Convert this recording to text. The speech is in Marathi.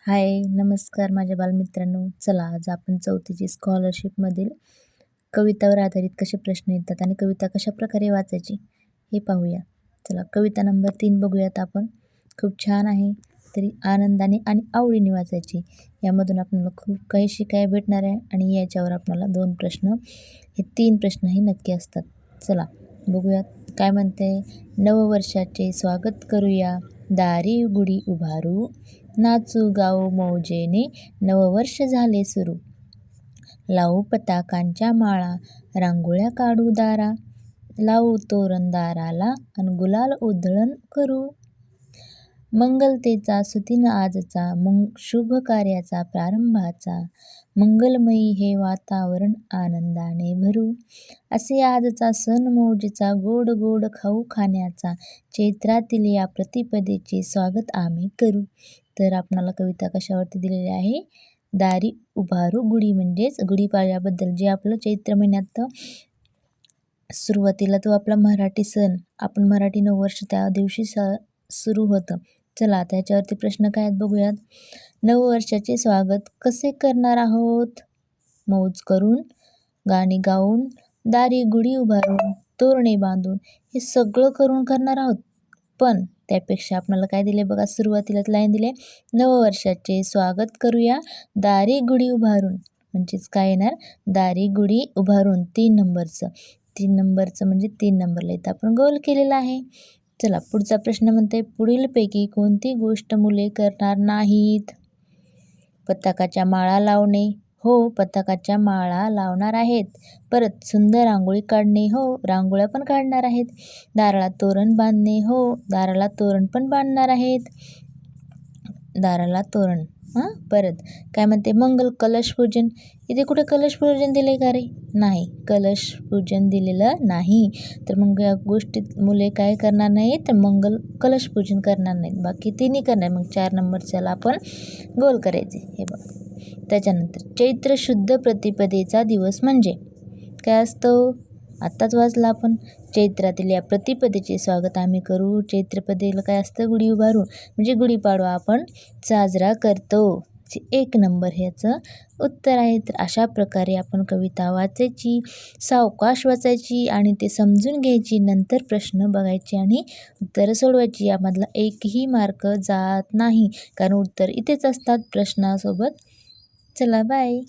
हाय, नमस्कार माझ्या बालमित्रांनो. चला आज आपण चौथीची स्कॉलरशिपमधील कवितावर आधारित कसे प्रश्न येतात आणि कविता कशाप्रकारे वाचायची हे पाहूया. चला कविता नंबर 3 बघूयात आपण. खूप छान आहे. तरी आनंदाने आणि आवडीने वाचायची. यामधून आपल्याला खूप काही शिकायला भेटणार आहे आणि याच्यावर आपल्याला 2 प्रश्न, हे 3 प्रश्नही नक्की असतात. चला बघूयात काय म्हणते. नववर्षाचे स्वागत करूया, दारी गुढी उभारू, नाचू गाऊ मौजेने, नववर्ष झाले सुरू. लावू पताकांच्या माळा, रांगोळ्या काढू दारा, लावू तोरण दाराला अन गुलाल उधळण करू. मंगलतेचा सुदिन आजचा, शुभ कार्याचा प्रारंभाचा, मंगलमयी हे वातावरण आनंदाने भरू. असे आजचा सण मौजेचा, गोड गोड खाऊ खाण्याचा, चैत्रातील या प्रतिपदेचे स्वागत आम्ही करू. तर आपणाला कविता कशावरती दिलेली आहे. दारी उभारू गुढी म्हणजेच गुढीपाडव्याबद्दल, जे आपलं चैत्र महिन्यात सुरुवातीला तो आपला मराठी सण, आपण मराठी नववर्ष त्या दिवशी सुरू होतं. चला त्याच्यावरती प्रश्न काय आहेत बघूयात. नववर्षाचे स्वागत कसे करणार आहोत. मौज करून, गाणी गाऊन, दारी गुढी उभारून, तोरणे बांधून, हे सगळं करून करणार आहोत. पण त्यापेक्षा आपल्याला काय दिले बघा, सुरुवातीलाच लाईन दिले, नववर्षाचे स्वागत करूया, दारी गुढी उभारून. म्हणजेच काय येणार, दारी गुढी उभारून 3 नंबरचं. 3 नंबरचं म्हणजे 3 नंबरला इथं आपण गोल केलेला आहे. चला पुढचा प्रश्न म्हणते, पुढीलपैकी कोणती गोष्ट मुले करणार नाहीत. पताकाच्या माळा लावणे, हो पताकाच्या माळा लावणार आहेत. परत सुंदर रांगोळी काढणे, हो रांगोळ्या पण काढणार आहेत. दाराला तोरण बांधणे, हो दाराला तोरण पण बांधणार आहेत. दाराला तोरण. परत काय म्हणते, मंगल कलश पूजन. इथे कुठे कलश पूजन दिले का रे. नाही, कलश पूजन दिलेलं नाही. तर मग या गोष्टीत मुले काय करणार नाही, तर मंगल कलश पूजन करणार नाहीत. बाकी तिन्ही करणार. मग 4 नंबरच्याला आपण गोल करायचे. हे बघ. त्याच्यानंतर चैत्र शुद्ध प्रतिपदेचा दिवस म्हणजे काय असतं, आत्ताच वाचलं आपण. चैत्रातील या प्रतिपदेचे स्वागत आम्ही करू. चैत्रपदेला काय असतं, गुढी उभारू, म्हणजे गुढीपाडवा आपण साजरा करतो. 1 नंबर ह्याचं उत्तर आहे. तर अशा प्रकारे आपण कविता वाचायची, सावकाश वाचायची आणि ते समजून घ्यायची. नंतर प्रश्न बघायचे आणि उत्तरं सोडवायची. यामधला एकही मार्क जात नाही, कारण उत्तर इथेच असतात प्रश्नासोबत. चला बाय.